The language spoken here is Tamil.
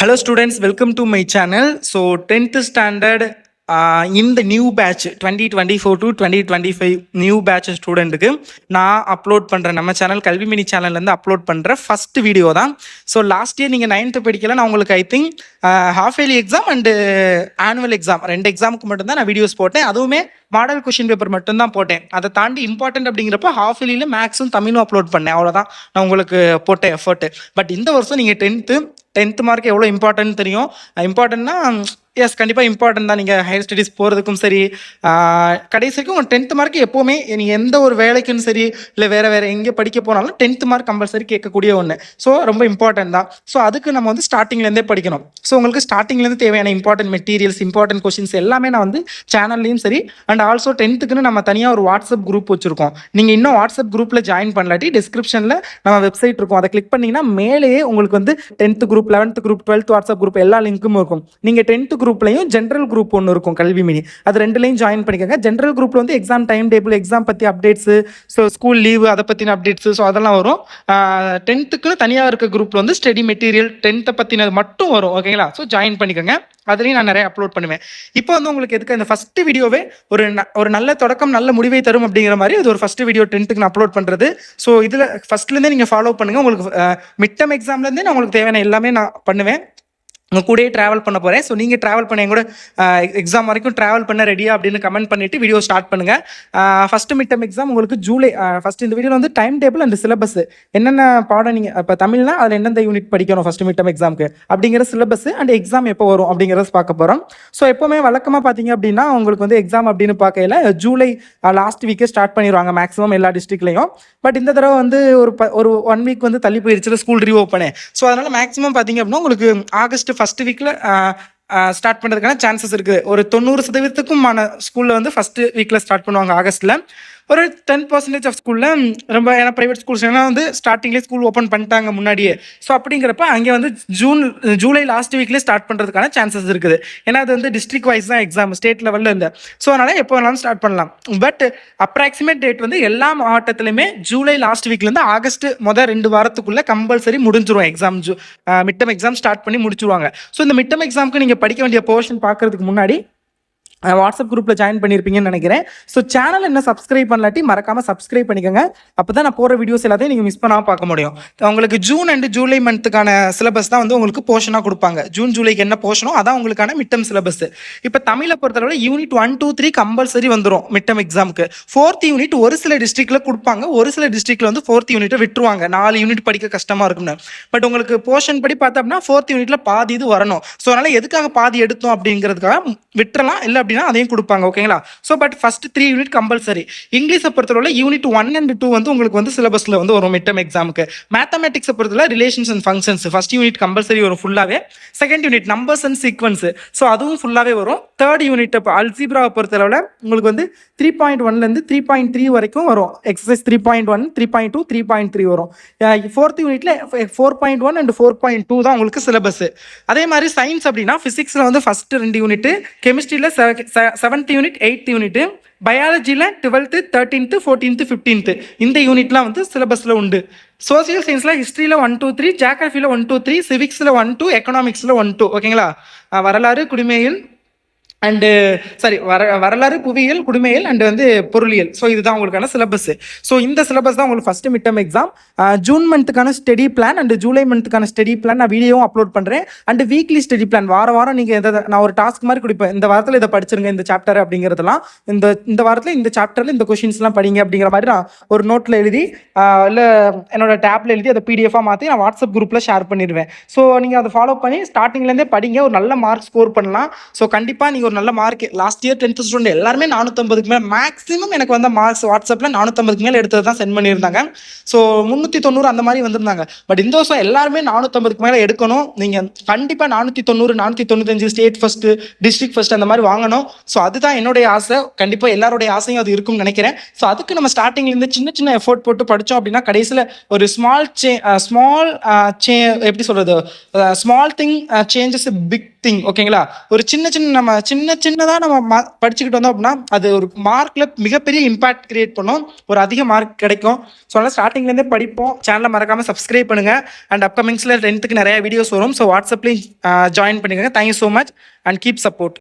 Hello students, welcome to my channel. So 10th standard in the new batch 2024 to 2025 new batch ஸ்டூடெண்ட்டுக்கு நான் அப்லோட் பண்ணுற நம்ம சேனல் கல்வி மினி சேனல்லேருந்து அப்லோட் பண்ணுற ஃபஸ்ட் வீடியோ தான். ஸோ லாஸ்ட் இயர் நீங்கள் 9th படிக்கல, நான் உங்களுக்கு I think half yearly exam and annual exam 2 எக்ஸாமுக்கு மட்டும்தான் நான் வீடியோஸ் போட்டேன். அதுவுமே மாடல் கொஷின் பேப்பர் மட்டும்தான் போட்டேன். அதை தாண்டி இம்பார்ட்டன்ட் அப்படிங்கிறப்ப ஹாஃப் இயர்லியில் மேக்ஸும் தமிழும் அப்லோட் பண்ணேன். அவ்வளோதான் நான் உங்களுக்கு போட்ட எஃபர்ட்டு. பட் இந்த வருஷம் நீங்கள் டென்த்து மார்க் எவ்வளோ இம்பார்ட்டன்ட் தெரியும். இம்பார்ட்டன்ட்னா எஸ், கண்டிப்பாக இம்பார்ட்டன்ட் தான். நீங்கள் ஹையர் ஸ்டடீஸ் போகிறதுக்கும் சரி, கடைசிக்கும் உங்கள் 10th மார்க் எப்போவுமே நீங்கள் எந்த ஒரு வேலைக்கும் சரி, இல்லை வேறு எங்கே படிக்க போனாலும் 10th மார்க் கம்பல்சரி கேட்கக்கூடிய ஒன்று. ஸோ ரொம்ப இம்பார்ட்டன்ட் தான். ஸோ அதுக்கு நம்ம வந்து ஸ்டார்டிங்லேருந்தே படிக்கணும். ஸோ உங்களுக்கு ஸ்டார்டிங்லேருந்து தேவையான இம்பார்ட்டன்ட் மெட்டீரியல்ஸ், இம்பார்ட்டன்ட் கொஷின்ஸ் எல்லாமே நான் வந்து சேனல்லையும் சரி, அண்ட் ஆல்சோ 10th நம்ம தனியாக ஒரு வாட்ஸ்அப் குரூப் வச்சுருக்கோம். நீங்கள் இன்னும் வாட்ஸ்அப் குரூப்பில் ஜாயின் பண்ணலாட்டி டிஸ்கிரிப்ஷனில் நம்ம வெப்சைட் இருக்கும். அதை கிளிக் பண்ணிங்கன்னா மேலேயே உங்களுக்கு வந்து 10th group, 11th group, 12th WhatsApp group எல்லா லிங்க்கும் இருக்கும். நீங்கள் 10th குரூப்லையும் ஜென்ரல் குரூப் ஒன்று இருக்கும், கல்வி மினி. அது ரெண்டுலையும் ஜாயின் பண்ணிக்கோங்க. ஜென்ரல் குரூப்ல வந்து எக்ஸாம் டைம் டேபிள், எக்ஸாம் பற்றி அப்டேட்ஸு, ஸோ ஸ்கூல் லீவு அதை பற்றின அப்டேட்ஸு, ஸோ அதெல்லாம் வரும். 10th தனியாக இருக்க குரூப்பில் வந்து ஸ்டடி மெட்டீரியல் 10th பற்றினது மட்டும் வரும். ஓகேங்களா? ஸோ ஜாயின் பண்ணிக்கோங்க. அதுலேயும் நான் நிறைய அப்லோட் பண்ணுவேன். இப்போ வந்து உங்களுக்கு எதுக்கு இந்த ஃபஸ்ட்டு வீடியோவே ஒரு நல்ல தொடக்கம், நல்ல முடிவை தரும் அப்படிங்கிற மாதிரி இது ஒரு ஃபஸ்ட்டு வீடியோ 10th நான் அப்லோட் பண்ணுறது. ஸோ இதில் ஃபஸ்ட்லேருந்தே நீங்கள் ஃபாலோ பண்ணுங்கள். உங்களுக்கு மிட் டர்ம் எக்ஸாம்லேருந்தே நான் உங்களுக்கு தேவையான எல்லாமே நான் பண்ணுவேன். உங்கள் கூடயே ட்ராவல் பண்ண போகிறேன். ஸோ நீங்கள் ட்ராவல் பண்ண கூட எக்ஸாம் வரைக்கும் ட்ராவல் பண்ண ரெடியா அப்படின்னு கமெண்ட் பண்ணிவிட்டு வீடியோ ஸ்டார்ட் பண்ணுங்கள். ஃபஸ்ட்டு மிட் டர்ம் எக்ஸாம் உங்களுக்கு ஜூலை. ஃபஸ்ட் இந்த வீடியோவில் வந்து டைம் டேபிள் அண்ட் சிலபஸ், என்னென்ன பாடம் நீங்கள் இப்போ தமிழ்னா அதில் எந்தெந்த யூனிட் படிக்கணும் ஃபஸ்ட்டு மிட் டர்ம் எக்ஸாமுக்கு அப்படிங்கிற சிலபஸ் அண்ட் எக்ஸாம் எப்போ வரும் அப்படிங்கிறத பார்க்க போகிறோம். ஸோ எப்போவுமே வழக்கமாக பார்த்தீங்க அப்படின்னா உங்களுக்கு வந்து எக்ஸாம் அப்படின்னு பார்க்கையில் ஜூலை லாஸ்ட் வீக்கே ஸ்டார்ட் பண்ணிடுவாங்க மேக்ஸிமம் எல்லா டிஸ்ட்ரிக்ட்லையும். பட் இந்த தடவை வந்து ஒரு 1 வீக் வந்து தள்ளி போயிருச்சு ஸ்கூல் ரீஓப்பனே. ஸோ அதனால் மேக்ஸிமம் பார்த்தீங்க அப்படின்னா உங்களுக்கு ஆகஸ்ட் ஃபர்ஸ்ட் வீக்கில் ஸ்டார்ட் பண்ணுறதுக்கான சான்சஸ் இருக்குது. ஒரு 90% ஸ்கூலில் வந்து ஃபர்ஸ்ட் வீக்கில் ஸ்டார்ட் பண்ணுவாங்க ஆகஸ்ட்டில். ஒரு 10% ஆஃப் ஸ்கூலில் ரொம்ப, ஏன்னா ப்ரைவேட் ஸ்கூல்ஸ் வந்து ஸ்டார்டிங்லேயே ஸ்கூல் ஓப்பன் பண்ணிட்டாங்க முன்னாடியே. ஸோ அப்படிங்கிறப்ப அங்கே வந்து ஜூலை லாஸ்ட் வீக்லேயே ஸ்டார்ட் பண்ணுறதுக்கான சான்சஸ் இருக்குது. ஏன்னா அது வந்து டிஸ்ட்ரிக்ட் வைஸ் தான் எக்ஸாம், ஸ்டேட் லெவலில் இருந்து. ஸோ அதனால் எப்போ வேணாலும் ஸ்டார்ட் பண்ணலாம். பட் அப்ராக்சிமேட் டேட் வந்து எல்லா மாவட்டத்துலையுமே ஜூலை லாஸ்ட் வீக்லேருந்து ஆகஸ்ட் மொதல் 2 வாரத்துக்குள்ளே கம்பல்சரி முடிஞ்சிரும் exam. Mid term exam start பண்ணி முடிச்சுருவாங்க. ஸோ இந்த மிட் டர்ம் எக்ஸாமுக்கு நீங்கள் படிக்க வேண்டிய போர்ஷன் பார்க்கறதுக்கு முன்னாடி வாட்ஸ்அப் குரூப்பில் ஜாயின் பண்ணியிருப்பீங்கன்னு நினைக்கிறேன். ஸோ சேனல் என்ன சப்ஸ்கிரைப் பண்ணலாட்டி மறக்காமல் சப்ஸ்கிரைப் பண்ணிக்கோங்க. அப்போ தான் நான் போகிற வீடியோஸ் எல்லாத்தையும் நீங்கள் மிஸ் பண்ணாமல் பார்க்க முடியும். உங்களுக்கு ஜூன் அண்ட் ஜூலை மந்த்துக்கான சிலபஸ் தான் வந்து உங்களுக்கு போர்ஷனாக கொடுப்பாங்க. ஜூன் ஜூலைக்கு என்ன போர்ஷனோ அதான் உங்களுக்கான மிட் டர்ம் சிலபஸ். இப்போ தமிழை பொறுத்தளவு யூனிட் 1, 2, 3 கம்பல்சரி வந்துடும் மிட் டர்ம் எக்ஸாமுக்கு. 4th யூனிட் ஒரு சில டிஸ்ட்ரிக்டில் கொடுப்பாங்க, ஒரு சில டிஸ்ட்ரிக்டில் வந்து 4th யூனிட்டை விட்டுருவாங்க. 4 யூனிட் படிக்க கஷ்டமாக இருக்கும்னு. பட் உங்களுக்கு போர்ஷன் படி பார்த்தோம்னா 4th யூனிட்டில் பாதி இது வரணும். ஸோ அதனால் எதுக்காக பாதி எடுத்தோம் அப்படிங்கிறதுக்காக விட்டுறலாம், இல்லை அப்படின்னா அதையும் கொடுப்பாங்க. ஓகேங்களா? So but first 3 unit compulsory. இங்கிலீஷை பொறுத்தவரை யூனிட் 1 and 2 வந்து உங்களுக்கு வந்து சிலபஸ்ல வந்து வரும் மிட் டர்ம் எக்ஸாமுக்கு. மேத்தமெட்டிக்ஸை பொறுத்தவரை relations and functions first unit compulsory வரும் ஃபுல்லாவே. Second unit numbers and sequence, so அதுவும் ஃபுல்லாவே வரும். தேர்ட் யூனிட் அல்ஜிப்ராவை பொறுத்தளவில் உங்களுக்கு வந்து 3.1லேருந்து 3.3 வரைக்கும் வரும். எக்ஸசைஸ் 3.1, 3.2, 3.3 வரும். 4th யூனிட்ல 4.1 and 4.2 தான் உங்களுக்கு சிலபஸ். அதே மாதிரி சயின்ஸ் அப்படின்னா பிசிக்ஸ்ல வந்து ஃபர்ஸ்ட் 2 யூனிட், கெமிஸ்ட்ரியில் 7th யூனிட், 8th யூனிட், பயாலஜியில் 12th, 13th, 14th, 15th இந்த யூனிட்லாம் வந்து சிலபஸில் உண்டு. சோசியல் சயின்ஸில் ஹிஸ்ட்ரியில் 1, 2, 3, ஜியோகிராஃபியில் 1, 2, 3, சிவிக்ஸில் 1, 2, எக்கனாமிக்ஸில் 1, 2. ஓகேங்களா? வரலாறு, குடிமையியல் அண்டு வரலாறு, புவியியல், குடிமையியல் அண்ட் வந்து பொருளியல். ஸோ இதுதான் உங்களுக்கான சிலபஸ். ஸோ இந்த சிலபஸ் தான் உங்களுக்கு first mid term exam. June மந்த்துக்கான ஸ்டடி பிளான் அண்ட் ஜூலை மந்த்துக்கான ஸ்டடி பிளான் நான் வீடியோவும் அப்லோட் பண்ணுறேன். அண்ட் வீக்லி ஸ்டடி பிளான் வாரம் நீங்கள் நான் ஒரு டாஸ்க் மாதிரி கொடுப்பேன். இந்த வாரத்தில் இதை படிச்சிருங்க, இந்த சாப்டர் அப்படிங்கிறதுலாம். இந்த வாரத்தில் இந்த சாப்டரில் இந்த கொஷின்ஸ்லாம் படிங்க அப்படிங்கிற மாதிரி நான் ஒரு நோட்டில் எழுதி, இல்லை என்னோட டேப்பில் எழுதி அதை பிடிஎஃபாக மாற்றி நான் வாட்ஸ்அப் குரூப்பில் ஷேர் பண்ணிடுவேன். ஸோ நீங்கள் அதை ஃபாலோ பண்ணி ஸ்டார்டிங்லேருந்தே படிங்க, ஒரு நல்ல மார்க் ஸ்கோர் பண்ணலாம். ஸோ கண்டிப்பாக நீங்கள் ஒரு நல்ல mark. Last year 10th student எல்லாருமே 450க்கு மேலே மேக்ஸிமம் எனக்கு வந்த மார்க்ஸ் வாட்ஸ்அப்பில் 450க்கு மேலே எடுத்தது தான் சென்ட் பண்ணியிருந்தாங்க. ஸோ 390 அந்த மாதிரி வந்திருந்தாங்க. பட் இந்த வருஷம் எல்லாருமே 450க்கு மேலே எடுக்கணும். நீங்கள் கண்டிப்பாக 490, 495 ஸ்டேட் ஃபர்ஸ்ட், டிஸ்ட்ரிக்ட் ஃபர்ஸ்ட் அந்த மாதிரி வாங்கணும். ஸோ அதுதான் என்னுடைய ஆசை. கண்டிப்பாக எல்லாருடைய ஆசையும் அது இருக்கும்னு நினைக்கிறேன். ஸோ அதுக்கு நம்ம ஸ்டார்டிங்லேருந்து சின்ன எஃபோர்ட் போட்டு படித்தோம் அப்படின்னா கடைசியில் ஒரு ஸ்மால் எப்படி சொல்கிறது, small thing changes big thing. ஓகேங்களா? ஒரு சின்ன சின்னதாக நம்ம படிச்சுக்கிட்டு வந்தோம் அப்படின்னா அது ஒரு மார்க்கில் மிகப்பெரிய இம்பாக்ட் கிரியேட் பண்ணும், ஒரு அதிக மார்க் கிடைக்கும். ஸோ அதனால் ஸ்டார்டிங்லேருந்தே படிப்போம். சேனலை மறக்காமல் சப்ஸ்கிரைப் பண்ணுங்கள். அண்ட் அப்கமிங்ஸில் 10th நிறைய வீடியோஸ் வரும். ஸோ வாட்ஸ்அப்லேயும் ஜாயின் பண்ணிக்கோங்க. Thank you so much and keep support.